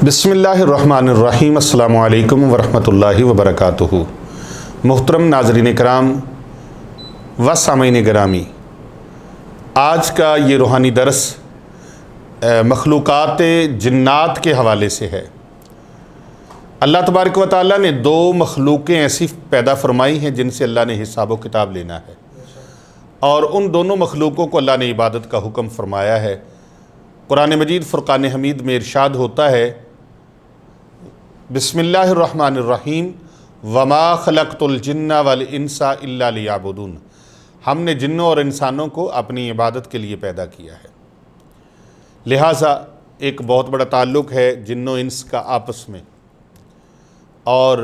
بسم اللہ الرحمن الرحیم۔ السلام علیکم ورحمۃ اللہ وبرکاتہ۔ محترم ناظرین کرام و سامعین گرامی، آج کا یہ روحانی درس مخلوقات جنات کے حوالے سے ہے۔ اللہ تبارک و تعالیٰ نے دو مخلوقیں ایسی پیدا فرمائی ہیں جن سے اللہ نے حساب و کتاب لینا ہے، اور ان دونوں مخلوقوں کو اللہ نے عبادت کا حکم فرمایا ہے۔ قرآن مجید فرقان حمید میں ارشاد ہوتا ہے، بسم اللہ الرحمن الرحیم، وما خلقت الجن والانس الا لیعبدون۔ ہم نے جنوں اور انسانوں کو اپنی عبادت کے لیے پیدا کیا ہے۔ لہٰذا ایک بہت بڑا تعلق ہے جن و انس کا آپس میں، اور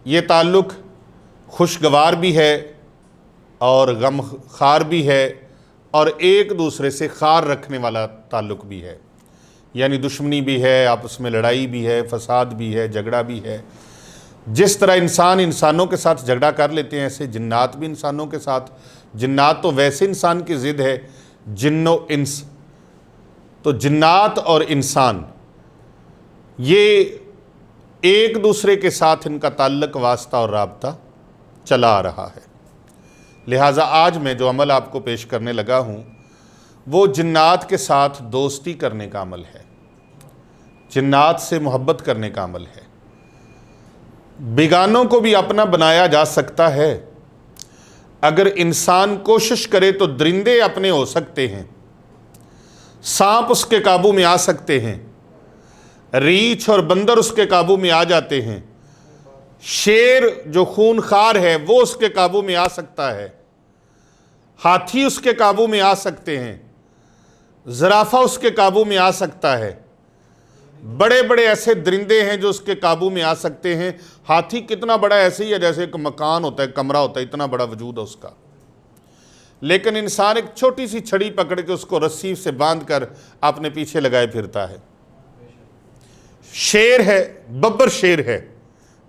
یہ تعلق خوشگوار بھی ہے اور غم خار بھی ہے، اور ایک دوسرے سے خار رکھنے والا تعلق بھی ہے، یعنی دشمنی بھی ہے، آپس میں لڑائی بھی ہے، فساد بھی ہے، جھگڑا بھی ہے۔ جس طرح انسان انسانوں کے ساتھ جھگڑا کر لیتے ہیں، ایسے جنات بھی انسانوں کے ساتھ۔ جنات تو ویسے انسان کی ضد ہے، جن و انس، تو جنات اور انسان یہ ایک دوسرے کے ساتھ ان کا تعلق واسطہ اور رابطہ چلا آ رہا ہے۔ لہٰذا آج میں جو عمل آپ کو پیش کرنے لگا ہوں وہ جنات کے ساتھ دوستی کرنے کا عمل ہے، جنات سے محبت کرنے کا عمل ہے۔ بیگانوں کو بھی اپنا بنایا جا سکتا ہے۔ اگر انسان کوشش کرے تو درندے اپنے ہو سکتے ہیں، سانپ اس کے قابو میں آ سکتے ہیں، ریچھ اور بندر اس کے قابو میں آ جاتے ہیں، شیر جو خون خار ہے وہ اس کے قابو میں آ سکتا ہے، ہاتھی اس کے قابو میں آ سکتے ہیں، زرافہ اس کے قابو میں آ سکتا ہے۔ بڑے بڑے ایسے درندے ہیں جو اس کے قابو میں آ سکتے ہیں۔ ہاتھی کتنا بڑا ایسے ہی ہے جیسے ایک مکان ہوتا ہے، کمرہ ہوتا ہے، اتنا بڑا وجود ہے اس کا، لیکن انسان ایک چھوٹی سی چھڑی پکڑ کے اس کو رسی سے باندھ کر اپنے پیچھے لگائے پھرتا ہے۔ شیر ہے، ببر شیر ہے،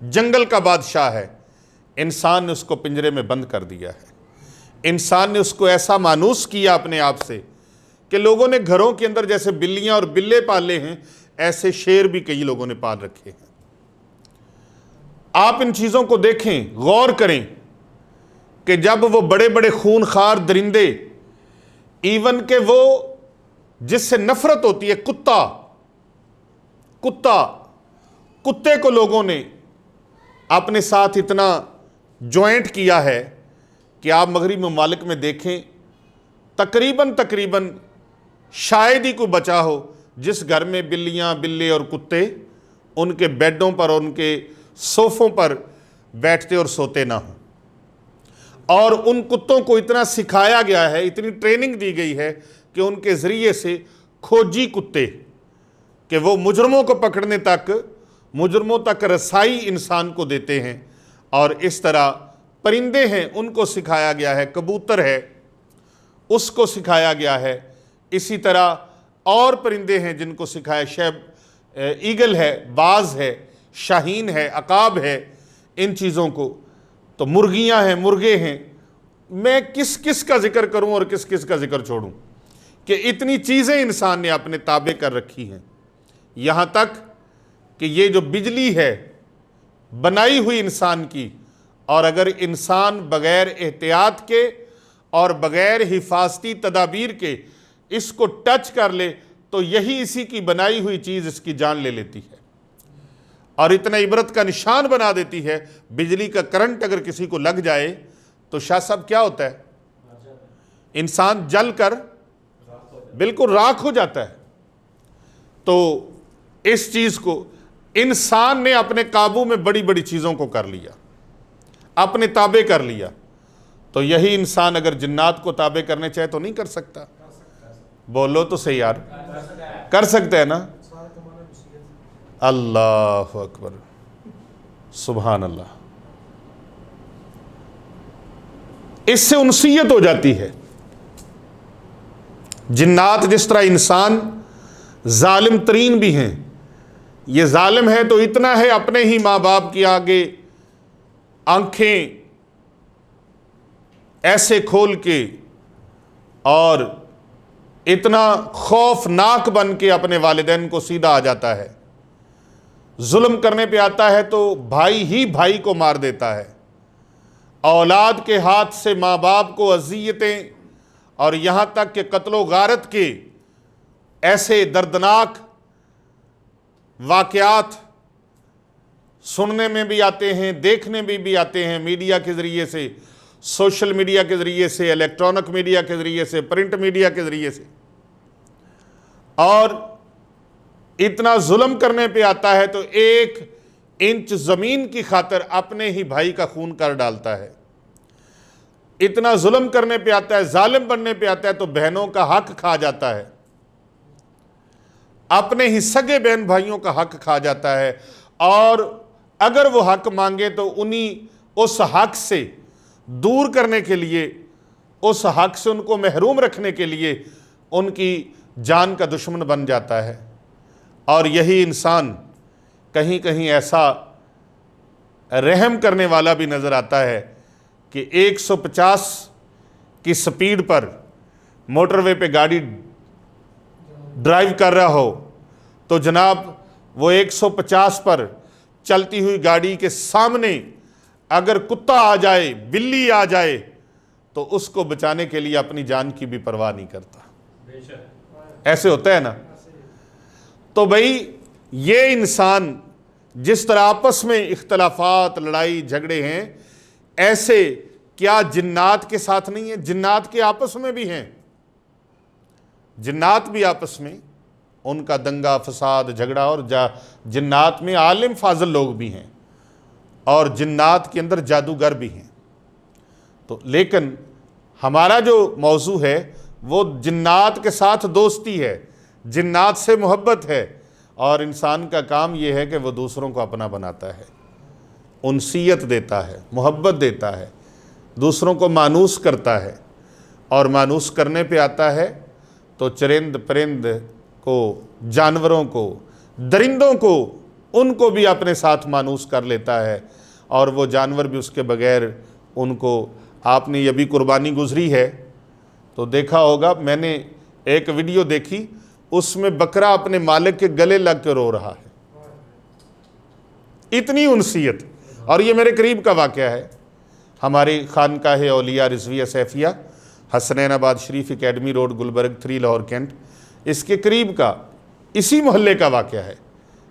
جنگل کا بادشاہ ہے، انسان نے اس کو پنجرے میں بند کر دیا ہے۔ انسان نے اس کو ایسا مانوس کیا اپنے آپ سے کہ لوگوں نے گھروں کے اندر جیسے بلیاں اور بلے پالے ہیں، ایسے شیر بھی کئی لوگوں نے پال رکھے ہیں۔ آپ ان چیزوں کو دیکھیں، غور کریں کہ جب وہ بڑے بڑے خون خار درندے، ایون کہ وہ جس سے نفرت ہوتی ہے، کتے کو لوگوں نے اپنے ساتھ اتنا جوائنٹ کیا ہے کہ آپ مغربی ممالک میں دیکھیں، تقریباً شاید ہی کوئی بچا ہو جس گھر میں بلیاں، بلے اور کتے ان کے بیڈوں پر اور ان کے صوفوں پر بیٹھتے اور سوتے نہ ہوں۔ اور ان کتوں کو اتنا سکھایا گیا ہے، اتنی ٹریننگ دی گئی ہے کہ ان کے ذریعے سے کھوجی کتے کہ وہ مجرموں کو پکڑنے تک، مجرموں تک رسائی انسان کو دیتے ہیں۔ اور اس طرح پرندے ہیں، ان کو سکھایا گیا ہے، کبوتر ہے اس کو سکھایا گیا ہے۔ اسی طرح اور پرندے ہیں جن کو سکھایا، ایگل ہے، باز ہے، شاہین ہے، عقاب ہے، ان چیزوں کو۔ تو مرغیاں ہیں، مرغے ہیں۔ میں کس کا ذکر کروں اور کس کا ذکر چھوڑوں کہ اتنی چیزیں انسان نے اپنے تابع کر رکھی ہیں، یہاں تک کہ یہ جو بجلی ہے بنائی ہوئی انسان کی، اور اگر انسان بغیر احتیاط کے اور بغیر حفاظتی تدابیر کے اس کو ٹچ کر لے تو یہی اسی کی بنائی ہوئی چیز اس کی جان لے لیتی ہے اور اتنا عبرت کا نشان بنا دیتی ہے۔ بجلی کا کرنٹ اگر کسی کو لگ جائے تو شاہ صاحب کیا ہوتا ہے؟ انسان جل کر بالکل راکھ ہو جاتا ہے۔ تو اس چیز کو انسان نے اپنے قابو میں بڑی بڑی چیزوں کو کر لیا، اپنے تابع کر لیا۔ تو یہی انسان اگر جنات کو تابع کرنے چاہے تو نہیں کر سکتا؟ بولو تو صحیح یار، کر سکتے ہیں نا؟ اللہ اکبر، سبحان اللہ۔ اس سے انسیت ہو جاتی ہے۔ جنات جس طرح انسان ظالم ترین بھی ہیں، یہ ظالم ہے تو اتنا ہے اپنے ہی ماں باپ کی آگے آنکھیں ایسے کھول کے اور اتنا خوفناک بن کے اپنے والدین کو سیدھا آ جاتا ہے ظلم کرنے پہ آتا ہے تو بھائی ہی بھائی کو مار دیتا ہے، اولاد کے ہاتھ سے ماں باپ کو اذیتیں اور یہاں تک کہ قتل و غارت کے ایسے دردناک واقعات سننے میں بھی آتے ہیں، دیکھنے میں بھی آتے ہیں، میڈیا کے ذریعے سے، سوشل میڈیا کے ذریعے سے، الیکٹرانک میڈیا کے ذریعے سے، پرنٹ میڈیا کے ذریعے سے، اور اتنا ظلم کرنے پہ آتا ہے تو 1 انچ زمین کی خاطر اپنے ہی بھائی کا خون کر ڈالتا ہے۔ اتنا ظلم کرنے پہ آتا ہے، ظالم بننے پہ آتا ہے تو بہنوں کا حق کھا جاتا ہے، اپنے ہی سگے بہن بھائیوں کا حق کھا جاتا ہے، اور اگر وہ حق مانگے تو اس حق سے دور کرنے کے لیے، اس حق سے ان کو محروم رکھنے کے لیے ان کی جان کا دشمن بن جاتا ہے۔ اور یہی انسان کہیں کہیں ایسا رحم کرنے والا بھی نظر آتا ہے کہ 150 کی سپیڈ پر موٹر وے پہ گاڑی ڈرائیو کر رہا ہو تو جناب وہ 150 پر چلتی ہوئی گاڑی کے سامنے اگر کتا آ جائے، بلی آ جائے تو اس کو بچانے کے لیے اپنی جان کی بھی پرواہ نہیں کرتا۔ ایسے ہوتا ہے نا؟ تو بھئی یہ انسان جس طرح آپس میں اختلافات، لڑائی جھگڑے ہیں، ایسے کیا جنات کے ساتھ نہیں ہیں؟ جنات کے آپس میں بھی ہیں، جنات بھی آپس میں ان کا دنگا فساد جھگڑا، اور جنات میں عالم فاضل لوگ بھی ہیں، اور جنات کے اندر جادوگر بھی ہیں۔ تو لیکن ہمارا جو موضوع ہے وہ جنات کے ساتھ دوستی ہے، جنات سے محبت ہے، اور انسان کا کام یہ ہے کہ وہ دوسروں کو اپنا بناتا ہے، انسیت دیتا ہے، محبت دیتا ہے، دوسروں کو مانوس کرتا ہے، اور مانوس کرنے پہ آتا ہے تو چرند پرند کو، جانوروں کو، درندوں کو، ان کو بھی اپنے ساتھ مانوس کر لیتا ہے، اور وہ جانور بھی اس کے بغیر ان کو، آپ نے یہ بھی قربانی گزری ہے تو دیکھا ہوگا، میں نے ایک ویڈیو دیکھی، اس میں بکرا اپنے مالک کے گلے لگ کے رو رہا ہے، اتنی انسیت۔ اور یہ میرے قریب کا واقعہ ہے، ہماری خانقاہ اولیاء Rizvia Saifia, Hasnainabad Sharif academy road, Gulberg 3 Lahore cantt, اس کے قریب کا، اسی محلے کا واقعہ ہے۔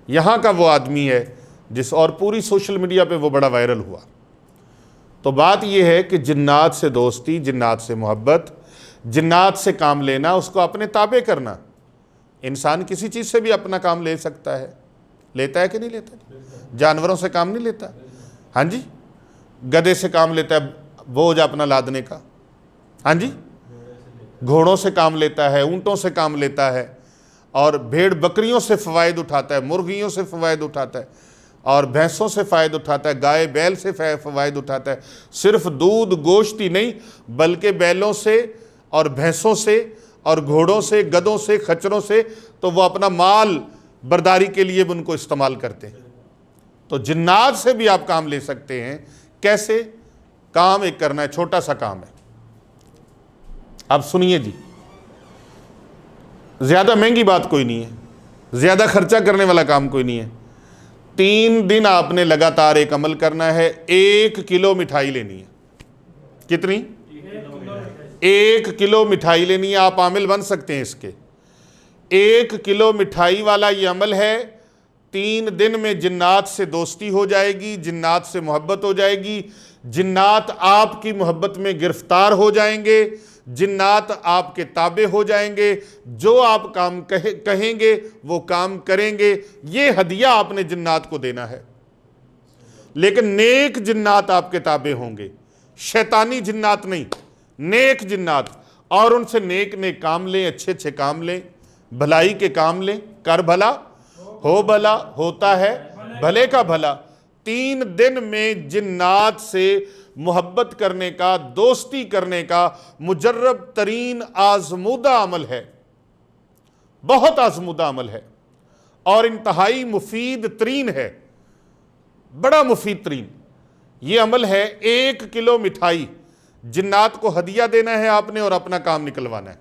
یہاں کا وہ آدمی ہے اور پوری سوشل میڈیا پہ وہ بڑا وائرل ہوا۔ تو بات یہ ہے کہ جنات سے دوستی، جنات سے محبت، جنات سے کام لینا، اس کو اپنے تابع کرنا۔ انسان کسی چیز سے بھی اپنا کام لے سکتا ہے، لیتا ہے کہ نہیں لیتا؟ جانوروں سے کام نہیں لیتا؟ ہاں جی، گدھے سے کام لیتا ہے بوجھ اپنا لادنے کا، ہاں جی، گھوڑوں سے کام لیتا ہے، اونٹوں سے کام لیتا ہے، اور بھیڑ بکریوں سے فوائد اٹھاتا ہے، مرغیوں سے فوائد اٹھاتا ہے، اور بھینسوں سے فائد اٹھاتا ہے، گائے بیل سے فوائد اٹھاتا ہے۔ صرف دودھ گوشت ہی نہیں بلکہ بیلوں سے اور بھینسوں سے اور گھوڑوں سے، گدوں سے، خچروں سے، تو وہ اپنا مال برداری کے لیے بھی ان کو استعمال کرتے ہیں۔ تو جنات سے بھی آپ کام لے سکتے ہیں۔ کیسے؟ کام ایک کرنا ہے، چھوٹا سا کام ہے۔ اب سنیے جی، زیادہ مہنگی بات کوئی نہیں ہے، زیادہ خرچہ کرنے والا کام کوئی نہیں ہے۔ 3 دن آپ نے لگاتار ایک عمل کرنا ہے، 1 کلو مٹھائی لینی ہے۔ کتنی؟ 1 کلو مٹھائی لینی ہے۔ آپ عامل بن سکتے ہیں اس کے۔ 1 کلو مٹھائی والا یہ عمل ہے، 3 دن میں جنات سے دوستی ہو جائے گی، جنات سے محبت ہو جائے گی، جنات آپ کی محبت میں گرفتار ہو جائیں گے، جنات آپ کے تابع ہو جائیں گے، جو آپ کام کہیں گے وہ کام کریں گے۔ یہ ہدیہ آپ نے جنات کو دینا ہے، لیکن نیک جنات آپ کے تابع ہوں گے، شیطانی جنات نہیں، نیک جنات، اور ان سے نیک نیک کام لیں، اچھے اچھے کام لیں، بھلائی کے کام لیں۔ کر بھلا ہو بھلا، ہوتا ہے بھلے کا بھلا۔ 3 دن میں جنات سے محبت کرنے کا، دوستی کرنے کا مجرب ترین آزمودہ عمل ہے، بہت آزمودہ عمل ہے، اور انتہائی مفید ترین ہے، بڑا مفید ترین یہ عمل ہے۔ 1 کلو مٹھائی جنات کو ہدیہ دینا ہے آپ نے، اور اپنا کام نکلوانا ہے۔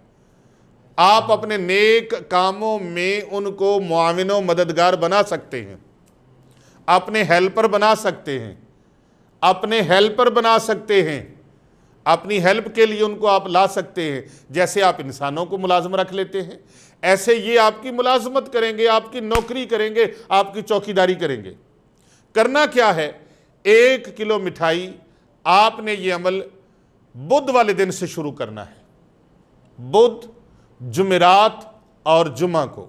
آپ اپنے نیک کاموں میں ان کو معاون و مددگار بنا سکتے ہیں۔ اپنے ہیلپر بنا سکتے ہیں، اپنے ہیلپر بنا سکتے ہیں، اپنی ہیلپ کے لیے ان کو آپ لا سکتے ہیں۔ جیسے آپ انسانوں کو ملازم رکھ لیتے ہیں، ایسے یہ آپ کی ملازمت کریں گے، آپ کی نوکری کریں گے، آپ کی چوکیداری کریں گے۔ کرنا کیا ہے؟ 1 کلو مٹھائی آپ نے یہ عمل بدھ والے دن سے شروع کرنا ہے، بدھ، جمعرات اور جمعہ کو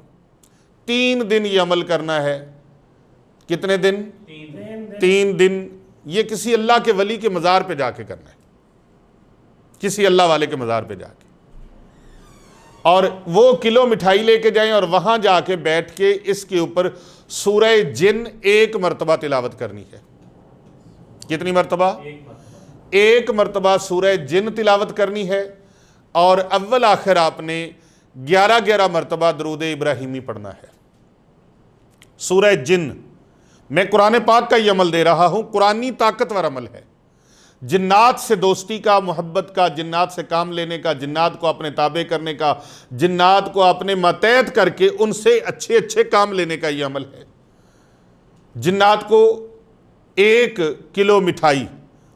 3 دن یہ عمل کرنا ہے۔ کتنے دن؟ 3 دن۔ یہ کسی اللہ کے ولی کے مزار پہ جا کے کرنا ہے، کسی اللہ والے کے مزار پہ جا کے، اور وہ کلو مٹھائی لے کے جائیں اور وہاں جا کے بیٹھ کے اس کے اوپر سورہ جن 1 مرتبہ تلاوت کرنی ہے۔ کتنی مرتبہ؟ 1 مرتبہ سورہ جن تلاوت کرنی ہے، اور اول آخر آپ نے 11 مرتبہ درود ابراہیمی پڑھنا ہے۔ سورہ جن، میں قرآن پاک کا یہ عمل دے رہا ہوں، قرآنی طاقتور عمل ہے۔ جنات سے دوستی کا، محبت کا، جنات سے کام لینے کا، جنات کو اپنے تابع کرنے کا، جنات کو اپنے ماتحت کر کے ان سے اچھے اچھے کام لینے کا یہ عمل ہے۔ جنات کو 1 کلو مٹھائی،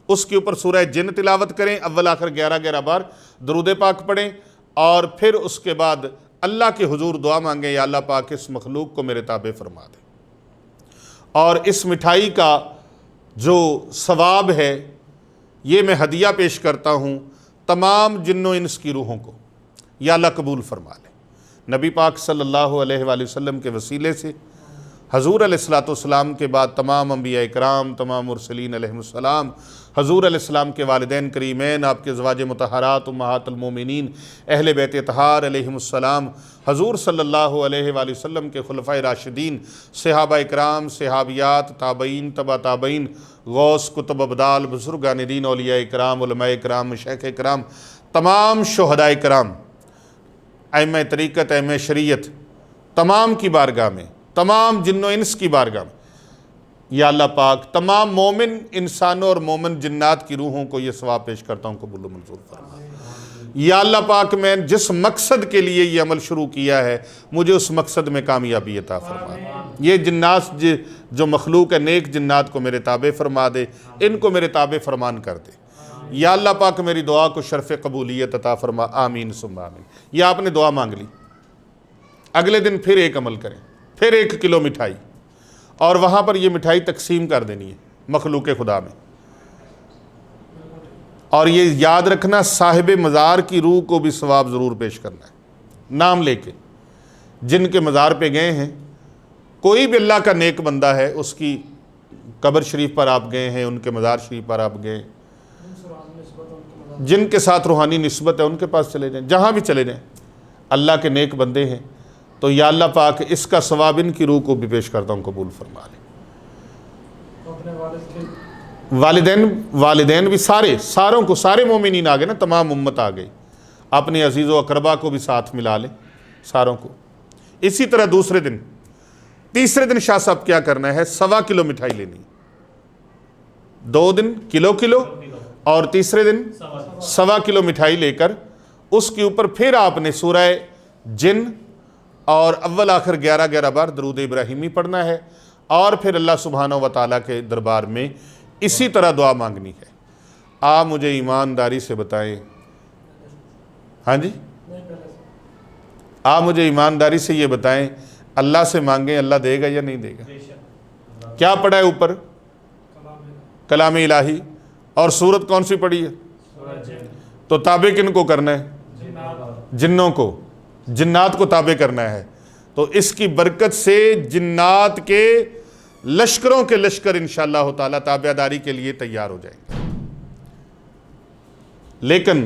اس کے اوپر سورہ جن تلاوت کریں، اول آخر 11 بار درود پاک پڑھیں، اور پھر اس کے بعد اللہ کے حضور دعا مانگیں، یا اللہ پاک اس مخلوق کو میرے تابع فرما دے۔ اور اس مٹھائی کا جو ثواب ہے یہ میں ہدیہ پیش کرتا ہوں تمام جن و انس کی روحوں کو، یا اللہ قبول فرما لے۔ نبی پاک صلی اللہ علیہ وآلہ وسلم کے وسیلے سے حضور علیہ السلام کے بعد تمام انبیاء اکرام، تمام مرسلین علیہ السلام، حضور علیہ السلام کے والدین کریمین، آپ کے ازواج مطہرات امہات المومنین، اہل بیت اطہار علیہم السلام، حضور صلی اللہ علیہ وآلہ وسلم کے خلفائے راشدین، صحابہ اکرام، صحابیات، تابعین، تبع تابعین، غوث، کتب ابدال، بزرگان دین، اولیاء اکرام، علماء اکرام، مشائخ اکرام، تمام شہداء اکرام، ائمہ طریقت، ائمہ شریعت، تمام کی بارگاہ میں، تمام جن و انس کی بارگاہ میں، یا اللہ پاک تمام مومن انسانوں اور مومن جنات کی روحوں کو یہ ثواب پیش کرتا ہوں، قبول و منظور فرما۔ یا اللہ پاک میں جس مقصد کے لیے یہ عمل شروع کیا ہے مجھے اس مقصد میں کامیابی عطا فرما۔ یہ جنات جو مخلوق ہے، نیک جنات کو میرے تابع فرما دے، ان کو میرے تابع فرمان کر دے۔ یا اللہ پاک میری دعا کو شرف قبولیت عطا فرما، آمین ثم آمین۔ یہ آپ نے دعا مانگ لی، اگلے دن پھر ایک عمل کریں، پھر 1 کلو مٹھائی، اور وہاں پر یہ مٹھائی تقسیم کر دینی ہے مخلوق خدا میں۔ اور یہ یاد رکھنا صاحب مزار کی روح کو بھی ثواب ضرور پیش کرنا ہے، نام لے کے۔ جن کے مزار پہ گئے ہیں، کوئی بھی اللہ کا نیک بندہ ہے، اس کی قبر شریف پر آپ گئے ہیں، ان کے مزار شریف پر آپ گئے، جن کے ساتھ روحانی نسبت ہے ان کے پاس چلے جائیں، جہاں بھی چلے جائیں، اللہ کے نیک بندے ہیں، تو یا اللہ پاک اس کا ثواب ان کی روح کو بھی پیش کرتا ہوں، قبول فرما لیں۔ والدین بھی ساروں کو، سارے مومنین آ گئے نا، تمام امت آ گئی، اپنے عزیز و اقربا کو بھی ساتھ ملا لیں، ساروں کو۔ اسی طرح تیسرے دن شاہ صاحب کیا کرنا ہے؟ 1.25 کلو مٹھائی لینی، 2 دن کلو، اور تیسرے دن 1.25 کلو مٹھائی لے کر اس کے اوپر پھر آپ نے سورہ جن اور اول آخر 11 بار درود ابراہیمی پڑھنا ہے، اور پھر اللہ سبحانہ و تعالیٰ کے دربار میں اسی طرح دعا مانگنی ہے۔ آپ مجھے ایمانداری سے بتائیں، ہاں جی، آپ مجھے ایمانداری سے یہ بتائیں، اللہ سے مانگیں اللہ دے گا یا نہیں دے گا؟ کیا پڑھا ہے اوپر؟ کلام الہی، اور سورت کون سی پڑھی ہے؟ تو تابع کن کو کرنا ہے؟ جنوں کو، جنات کو تابع کرنا ہے۔ تو اس کی برکت سے جنات کے لشکروں کے لشکر انشاءاللہ تعالیٰ تابع داری کے لیے تیار ہو جائیں گے۔ لیکن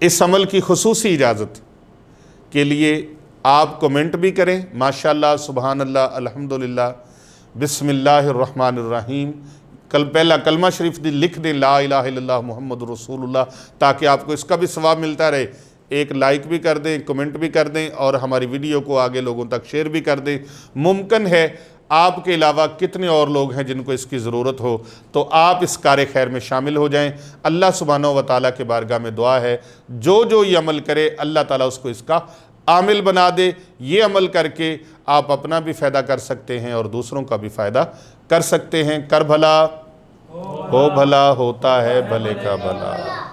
اس عمل کی خصوصی اجازت کے لیے آپ کمنٹ بھی کریں، ماشاءاللہ، سبحان اللہ، الحمدللہ، بسم اللہ الرحمن الرحیم، پہلا کلمہ شریف لکھ دیں، لا الہ الا اللہ محمد رسول اللہ، تاکہ آپ کو اس کا بھی ثواب ملتا رہے۔ ایک لائک بھی کر دیں، کمنٹ بھی کر دیں، اور ہماری ویڈیو کو آگے لوگوں تک شیئر بھی کر دیں۔ ممکن ہے آپ کے علاوہ کتنے اور لوگ ہیں جن کو اس کی ضرورت ہو، تو آپ اس کار خیر میں شامل ہو جائیں۔ اللہ سبحانہ و تعالیٰ کے بارگاہ میں دعا ہے، جو یہ عمل کرے اللہ تعالیٰ اس کو اس کا عامل بنا دے. یہ عمل کر کے آپ اپنا بھی فائدہ کر سکتے ہیں اور دوسروں کا بھی فائدہ کر سکتے ہیں. کر بھلا ہو بھلا ہوتا ہے بھلے کا بھلا.